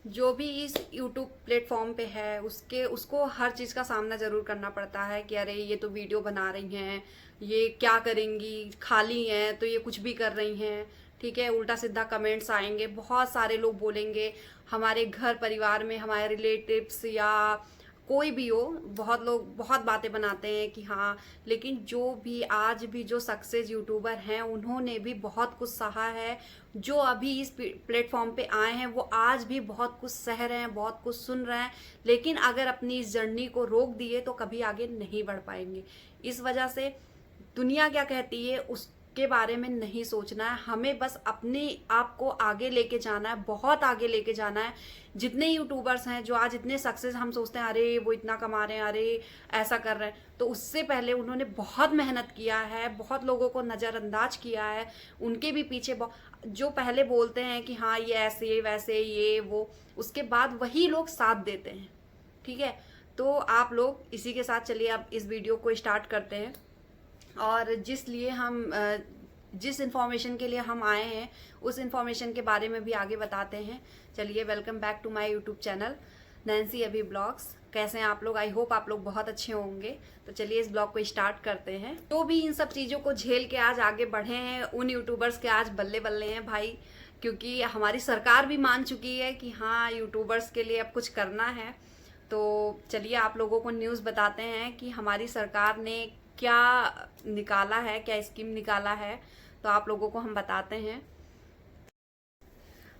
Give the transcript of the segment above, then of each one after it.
जो भी इस यूट्यूब प्लेटफॉर्म पे है उसको हर चीज़ का सामना ज़रूर करना पड़ता है कि अरे ये तो वीडियो बना रही हैं, ये क्या करेंगी, खाली हैं तो ये कुछ भी कर रही हैं। ठीक है, उल्टा सीधा कमेंट्स आएंगे, बहुत सारे लोग बोलेंगे। हमारे घर परिवार में हमारे रिलेटिव्स या कोई भी हो, बहुत लोग बहुत बातें बनाते हैं कि हाँ, लेकिन जो भी आज भी जो सक्सेस यूट्यूबर हैं उन्होंने भी बहुत कुछ सहा है। जो अभी इस प्लेटफॉर्म पे आए हैं वो आज भी बहुत कुछ सह रहे हैं, बहुत कुछ सुन रहे हैं, लेकिन अगर अपनी इस जर्नी को रोक दिए तो कभी आगे नहीं बढ़ पाएंगे। इस वजह से दुनिया क्या कहती है उसके बारे में नहीं सोचना है, हमें बस अपने आप को आगे लेके जाना है, बहुत आगे लेके जाना है। जितने यूट्यूबर्स हैं जो आज इतने सक्सेस, हम सोचते हैं अरे वो इतना कमा रहे हैं, अरे ऐसा कर रहे हैं, तो उससे पहले उन्होंने बहुत मेहनत किया है, बहुत लोगों को नज़रअंदाज किया है। उनके भी पीछे जो पहले बोलते हैं कि हाँ ये ऐसे वैसे ये वो, उसके बाद वही लोग साथ देते हैं। ठीक है, तो आप लोग इसी के साथ चलिए अब इस वीडियो को स्टार्ट करते हैं। और जिस इन्फॉर्मेशन के लिए हम आए हैं उस इन्फॉर्मेशन के बारे में भी आगे बताते हैं। चलिए, welcome back to my YouTube channel Nancy Abhi blogs. कैसे हैं आप लोग? आई होप आप लोग बहुत अच्छे होंगे। तो चलिए इस ब्लॉग को स्टार्ट करते हैं। तो भी इन सब चीज़ों को झेल के आज आगे बढ़े हैं, उन यूट्यूबर्स के आज बल्ले बल्ले हैं भाई, क्योंकि हमारी सरकार भी मान चुकी है कि हाँ यूट्यूबर्स के लिए अब कुछ करना है। तो चलिए आप लोगों को न्यूज़ बताते हैं कि हमारी सरकार ने क्या निकाला है, क्या स्कीम निकाला है, तो आप लोगों को हम बताते हैं।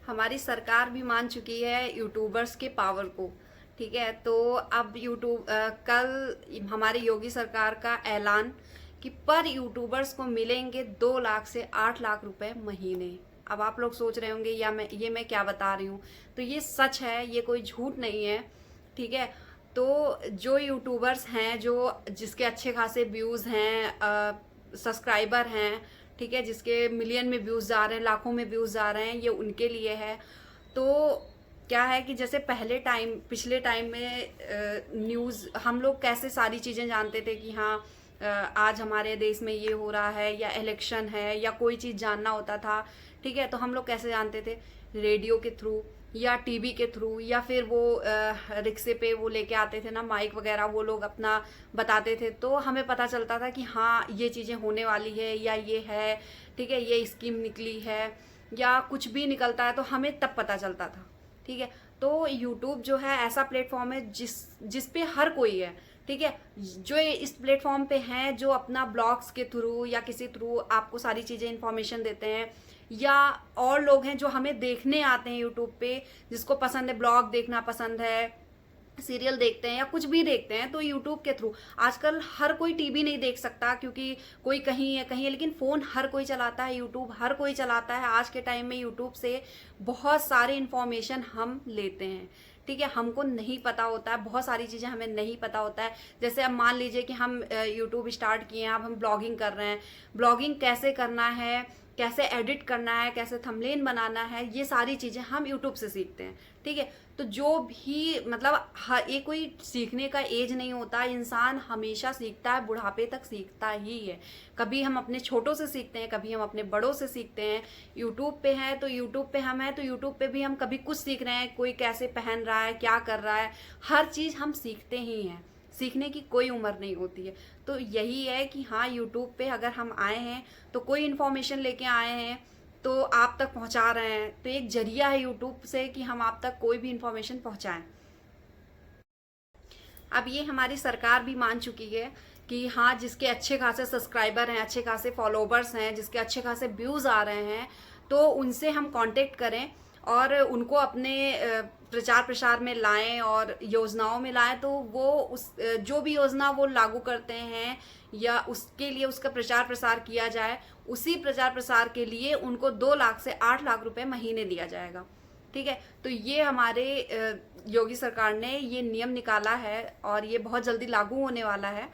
हमारी सरकार भी मान चुकी है यूट्यूबर्स के पावर को। ठीक है, तो अब कल हमारी योगी सरकार का ऐलान कि पर यूट्यूबर्स को मिलेंगे 2 लाख से 8 लाख रुपए महीने। अब आप लोग सोच रहे होंगे ये मैं क्या बता रही हूँ, तो ये सच है, ये कोई झूठ नहीं है। ठीक है, तो जो यूट्यूबर्स हैं जो जिसके अच्छे खासे व्यूज़ हैं, सब्सक्राइबर हैं, ठीक है, जिसके मिलियन में व्यूज़ जा रहे हैं, लाखों में व्यूज़ जा रहे हैं, ये उनके लिए है। तो क्या है कि जैसे पिछले टाइम में न्यूज़ हम लोग कैसे सारी चीज़ें जानते थे कि हाँ आज हमारे देश में ये हो रहा है या इलेक्शन है या कोई चीज़ जानना होता था। ठीक है, तो हम लोग कैसे जानते थे? रेडियो के थ्रू या टीवी के थ्रू, या फिर वो रिक्शे पे वो लेके आते थे ना माइक वगैरह, वो लोग अपना बताते थे, तो हमें पता चलता था कि हाँ ये चीज़ें होने वाली है या ये है। ठीक है, ये स्कीम निकली है या कुछ भी निकलता है तो हमें तब पता चलता था। ठीक है, तो यूट्यूब जो है ऐसा प्लेटफॉर्म है जिस पे हर कोई है। ठीक है, जो इस प्लेटफॉर्म पे हैं जो अपना ब्लॉग्स के थ्रू या किसी थ्रू आपको सारी चीज़ें इन्फॉर्मेशन देते हैं, या और लोग हैं जो हमें देखने आते हैं यूट्यूब पे, जिसको पसंद है ब्लॉग देखना, पसंद है सीरियल देखते हैं या कुछ भी देखते हैं, तो यूट्यूब के थ्रू। आजकल हर कोई टीवी नहीं देख सकता क्योंकि कोई कहीं है, लेकिन फ़ोन हर कोई चलाता है, यूट्यूब हर कोई चलाता है। आज के टाइम में यूट्यूब से बहुत सारी इन्फॉर्मेशन हम लेते हैं। ठीक है, हमको नहीं पता होता है, बहुत सारी चीज़ें हमें नहीं पता होता है। जैसे अब मान लीजिए कि हम यूट्यूब स्टार्ट किए हैं, अब हम ब्लॉगिंग कर रहे हैं, ब्लॉगिंग कैसे करना है, कैसे एडिट करना है, कैसे थंबनेल बनाना है, ये सारी चीज़ें हम यूट्यूब से सीखते हैं। ठीक है, तो जो भी मतलब ये कोई सीखने का एज नहीं होता, इंसान हमेशा सीखता है, बुढ़ापे तक सीखता ही है। कभी हम अपने छोटों से सीखते हैं, कभी हम अपने बड़ों से सीखते हैं। यूट्यूब पे है तो यूट्यूब पे हम हैं, तो यूट्यूब पे भी हम कभी कुछ सीख रहे हैं, कोई कैसे पहन रहा है, क्या कर रहा है, हर चीज़ हम सीखते ही हैं। सीखने की कोई उम्र नहीं होती है। तो यही है कि हाँ यूट्यूब पे अगर हम आए हैं तो कोई इन्फॉर्मेशन लेके आए हैं तो आप तक पहुंचा रहे हैं, तो एक जरिया है यूट्यूब से कि हम आप तक कोई भी इन्फॉर्मेशन पहुंचाएं। अब ये हमारी सरकार भी मान चुकी है कि हाँ जिसके अच्छे खासे सब्सक्राइबर हैं, अच्छे खासे फॉलोवर्स हैं, जिसके अच्छे खासे व्यूज़ आ रहे हैं, तो उनसे हम कांटेक्ट करें और उनको अपने प्रचार प्रसार में लाएं और योजनाओं में लाएं। तो वो जो भी योजना वो लागू करते हैं या उसके लिए उसका प्रचार प्रसार किया जाए, उसी प्रचार प्रसार के लिए उनको 2 लाख से 8 लाख रुपए महीने दिया जाएगा। ठीक है, तो ये हमारे योगी सरकार ने ये नियम निकाला है और ये बहुत जल्दी लागू होने वाला है।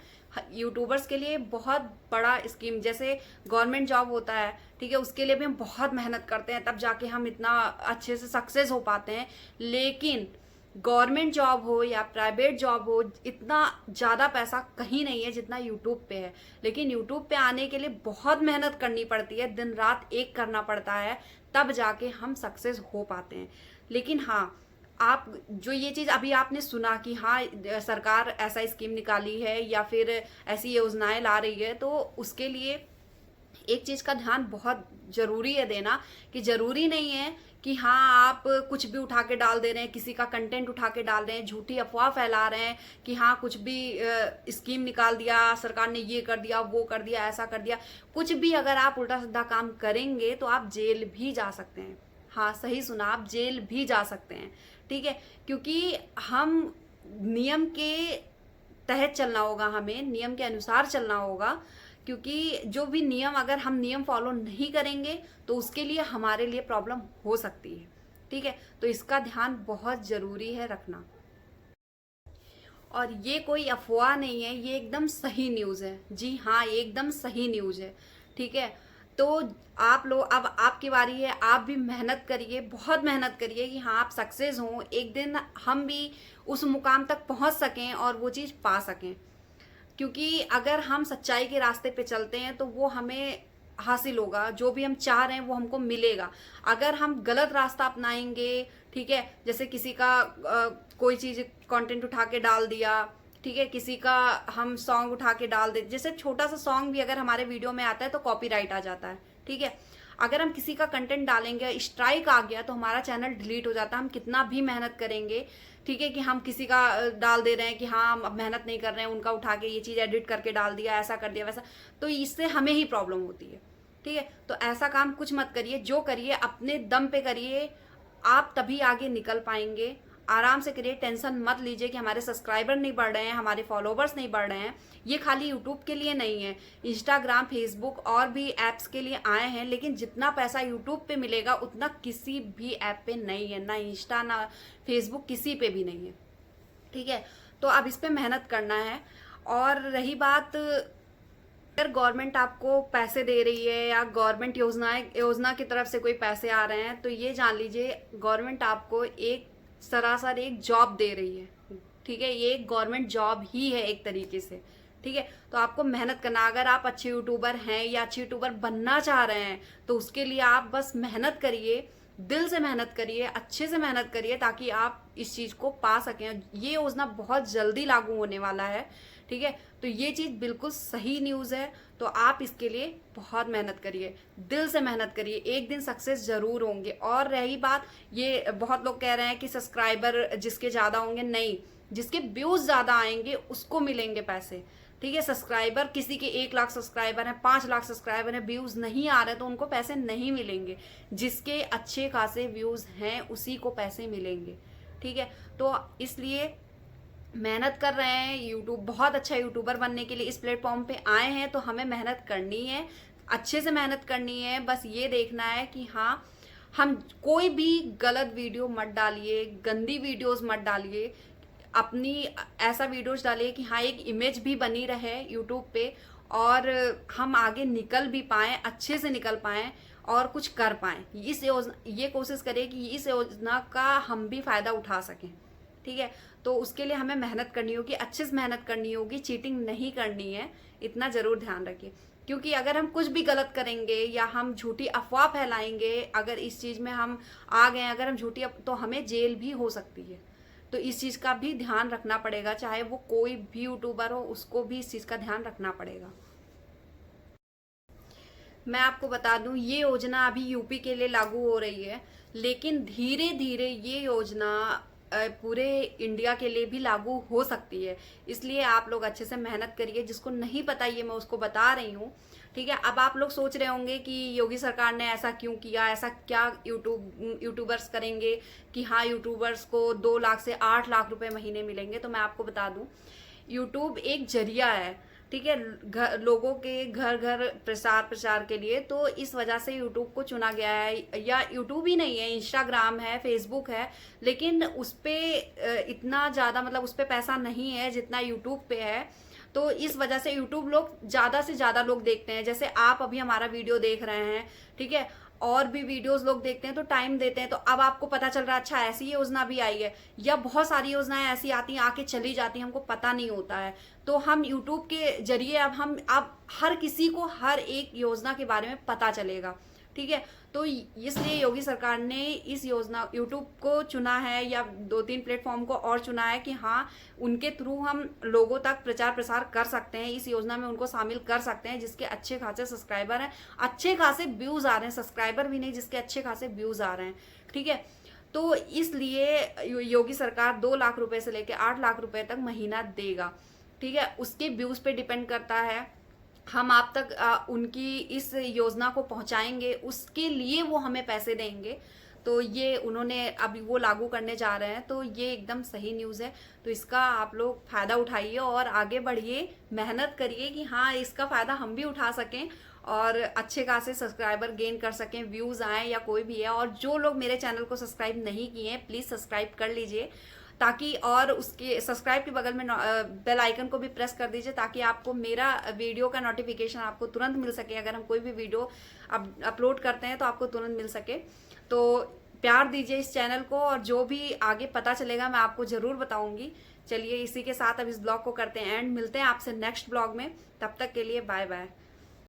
यूट्यूबर्स के लिए बहुत बड़ा स्कीम, जैसे गवर्नमेंट जॉब होता है, ठीक है, उसके लिए भी हम बहुत मेहनत करते हैं तब जाके हम इतना अच्छे से सक्सेस हो पाते हैं। लेकिन गवर्नमेंट जॉब हो या प्राइवेट जॉब हो, इतना ज़्यादा पैसा कहीं नहीं है जितना यूट्यूब पे है। लेकिन यूट्यूब पे आने के लिए बहुत मेहनत करनी पड़ती है, दिन रात एक करना पड़ता है, तब जाके हम सक्सेस हो पाते हैं। लेकिन हाँ, आप जो ये चीज़ अभी आपने सुना कि हाँ सरकार ऐसा स्कीम निकाली है या फिर ऐसी योजनाएं ला रही है, तो उसके लिए एक चीज़ का ध्यान बहुत ज़रूरी है देना कि ज़रूरी नहीं है कि हाँ आप कुछ भी उठा के डाल दे रहे हैं, किसी का कंटेंट उठा के डाल रहे हैं, झूठी अफवाह फैला रहे हैं कि हाँ कुछ भी स्कीम निकाल दिया सरकार ने, ये कर दिया, वो कर दिया, ऐसा कर दिया। कुछ भी अगर आप उल्टा सीधा काम करेंगे तो आप जेल भी जा सकते हैं। हाँ सही सुना, आप जेल भी जा सकते हैं। ठीक है, क्योंकि हम नियम के तहत चलना होगा, हमें नियम के अनुसार चलना होगा, क्योंकि जो भी नियम, अगर हम नियम फॉलो नहीं करेंगे तो उसके लिए हमारे लिए प्रॉब्लम हो सकती है। ठीक है, तो इसका ध्यान बहुत ज़रूरी है रखना। और ये कोई अफवाह नहीं है, ये एकदम सही न्यूज़ है। जी हाँ, ये एकदम सही न्यूज़ है। ठीक है, तो आप लोग, अब आपकी बारी है, आप भी मेहनत करिए, बहुत मेहनत करिए कि हाँ आप सक्सेस हों, एक दिन हम भी उस मुकाम तक पहुंच सकें और वो चीज़ पा सकें। क्योंकि अगर हम सच्चाई के रास्ते पे चलते हैं तो वो हमें हासिल होगा, जो भी हम चाह रहे हैं वो हमको मिलेगा। अगर हम गलत रास्ता अपनाएंगे, ठीक है, जैसे किसी का कोई चीज़ कंटेंट उठा के डाल दिया, ठीक है, किसी का हम सॉन्ग उठा के डाल दे, जैसे छोटा सा सॉन्ग भी अगर हमारे वीडियो में आता है तो कॉपीराइट आ जाता है। ठीक है, अगर हम किसी का कंटेंट डालेंगे, स्ट्राइक आ गया तो हमारा चैनल डिलीट हो जाता है। हम कितना भी मेहनत करेंगे, ठीक है, कि हम किसी का डाल दे रहे हैं कि हाँ हम अब मेहनत नहीं कर रहे हैं, उनका उठा के ये चीज़ एडिट करके डाल दिया, ऐसा कर दिया, वैसा, तो इससे हमें ही प्रॉब्लम होती है। ठीक है, तो ऐसा काम कुछ मत करिए, जो करिए अपने दम पे करिए, आप तभी आगे निकल पाएंगे। आराम से करिए, टेंशन मत लीजिए कि हमारे सब्सक्राइबर नहीं बढ़ रहे हैं, हमारे फॉलोवर्स नहीं बढ़ रहे हैं। ये खाली यूट्यूब के लिए नहीं है, इंस्टाग्राम, फेसबुक और भी ऐप्स के लिए आए हैं, लेकिन जितना पैसा यूट्यूब पे मिलेगा उतना किसी भी ऐप पे नहीं है, ना इंस्टा ना फेसबुक, किसी पे भी नहीं है। ठीक है, तो अब इस पे मेहनत करना है। और रही बात, अगर गवर्नमेंट आपको पैसे दे रही है या गवर्नमेंट योजना की तरफ से कोई पैसे आ रहे हैं, तो ये जान लीजिए गवर्नमेंट आपको एक सरासर एक जॉब दे रही है। ठीक है, ये एक गवर्नमेंट जॉब ही है एक तरीके से। ठीक है, तो आपको मेहनत करना, अगर आप अच्छे यूट्यूबर हैं या अच्छे यूट्यूबर बनना चाह रहे हैं तो उसके लिए आप बस मेहनत करिए, दिल से मेहनत करिए, अच्छे से मेहनत करिए, ताकि आप इस चीज़ को पा सकें। ये योजना बहुत जल्दी लागू होने वाला है। ठीक है, तो ये चीज़ बिल्कुल सही न्यूज़ है, तो आप इसके लिए बहुत मेहनत करिए, दिल से मेहनत करिए, एक दिन सक्सेस ज़रूर होंगे। और रही बात, ये बहुत लोग कह रहे हैं कि सब्सक्राइबर जिसके ज़्यादा होंगे, नहीं, जिसके व्यूज़ ज़्यादा आएंगे उसको मिलेंगे पैसे। ठीक है, सब्सक्राइबर, किसी के 1 लाख सब्सक्राइबर हैं, 5 लाख सब्सक्राइबर हैं, व्यूज़ नहीं आ रहे तो उनको पैसे नहीं मिलेंगे। जिसके अच्छे खासे व्यूज़ हैं उसी को पैसे मिलेंगे। ठीक है, तो इसलिए मेहनत कर रहे हैं, यूट्यूब बहुत अच्छा यूट्यूबर बनने के लिए इस प्लेटफॉर्म पे आए हैं, तो हमें मेहनत करनी है, अच्छे से मेहनत करनी है। बस ये देखना है कि हाँ हम कोई भी गलत वीडियो मत डालिए, गंदी वीडियोस मत डालिए, अपनी ऐसा वीडियोस डालिए कि हाँ एक इमेज भी बनी रहे यूट्यूब पे और हम आगे निकल भी पाएँ, अच्छे से निकल पाएँ और कुछ कर पाएँ। इस योजना, ये कोशिश करें कि इस योजना का हम भी फ़ायदा उठा सकें। ठीक है, तो उसके लिए हमें मेहनत करनी होगी, अच्छे से मेहनत करनी होगी, चीटिंग नहीं करनी है, इतना ज़रूर ध्यान रखिए। क्योंकि अगर हम कुछ भी गलत करेंगे या हम झूठी अफवाह फैलाएंगे, अगर इस चीज़ में हम आ गए, अगर हम झूठी, तो हमें जेल भी हो सकती है। तो इस चीज़ का भी ध्यान रखना पड़ेगा, चाहे वो कोई भी यूट्यूबर हो, उसको भी इस चीज़ का ध्यान रखना पड़ेगा। मैं आपको बता दूं, ये योजना अभी यूपी के लिए लागू हो रही है, लेकिन धीरे धीरे ये योजना पूरे इंडिया के लिए भी लागू हो सकती है। इसलिए आप लोग अच्छे से मेहनत करिए, जिसको नहीं पता ये मैं उसको बता रही हूँ। ठीक है, अब आप लोग सोच रहे होंगे कि योगी सरकार ने ऐसा क्यों किया, ऐसा क्या यूट्यूबर्स करेंगे कि हाँ यूट्यूबर्स को 2 लाख से 8 लाख रुपए महीने मिलेंगे। तो मैं आपको बता दूं, यूट्यूब एक जरिया है, ठीक है, लोगों के घर घर प्रचार के लिए। तो इस वजह से यूट्यूब को चुना गया है, या यूट्यूब ही नहीं है, इंस्टाग्राम है, फेसबुक है, लेकिन उस पर इतना ज़्यादा, मतलब उस पर पैसा नहीं है जितना यूट्यूब पे है। तो इस वजह से यूट्यूब लोग ज़्यादा से ज़्यादा लोग देखते हैं, जैसे आप अभी हमारा वीडियो देख रहे हैं, ठीक है, और भी वीडियोस लोग देखते हैं तो टाइम देते हैं। तो अब आपको पता चल रहा है अच्छा ऐसी योजना भी आई है, या बहुत सारी योजनाएं ऐसी आती हैं आके चली जाती हैं, हमको पता नहीं होता है। तो हम यूट्यूब के जरिए अब हर किसी को हर एक योजना के बारे में पता चलेगा। ठीक है। तो इसलिए योगी सरकार ने इस योजना यूट्यूब को चुना है या 2-3 प्लेटफॉर्म को और चुना है कि हाँ, उनके थ्रू हम लोगों तक प्रचार प्रसार कर सकते हैं, इस योजना में उनको शामिल कर सकते हैं जिसके अच्छे खासे सब्सक्राइबर हैं, अच्छे खासे व्यूज आ रहे हैं, सब्सक्राइबर भी नहीं, जिसके अच्छे खासे व्यूज आ रहे हैं, ठीक है। तो इसलिए योगी सरकार 2 लाख रुपए से लेकर 8 लाख रुपए तक महीना देगा, ठीक है। उसके व्यूज पे डिपेंड करता है, हम आप तक उनकी इस योजना को पहुंचाएंगे, उसके लिए वो हमें पैसे देंगे। तो ये उन्होंने अभी वो लागू करने जा रहे हैं, तो ये एकदम सही न्यूज़ है। तो इसका आप लोग फ़ायदा उठाइए और आगे बढ़िए, मेहनत करिए कि हाँ, इसका फ़ायदा हम भी उठा सकें और अच्छे खासे सब्सक्राइबर गेन कर सकें, व्यूज़ आएँ या कोई भी है। और जो लोग मेरे चैनल को सब्सक्राइब नहीं किए हैं, प्लीज़ सब्सक्राइब कर लीजिए, ताकि और उसके सब्सक्राइब के बगल में बेल आइकन को भी प्रेस कर दीजिए, ताकि आपको मेरा वीडियो का नोटिफिकेशन आपको तुरंत मिल सके। अगर हम कोई भी वीडियो अपलोड करते हैं तो आपको तुरंत मिल सके। तो प्यार दीजिए इस चैनल को, और जो भी आगे पता चलेगा मैं आपको ज़रूर बताऊंगी। चलिए, इसी के साथ अब इस ब्लॉग को करते हैं एंड, मिलते हैं आपसे नेक्स्ट ब्लॉग में। तब तक के लिए बाय बाय।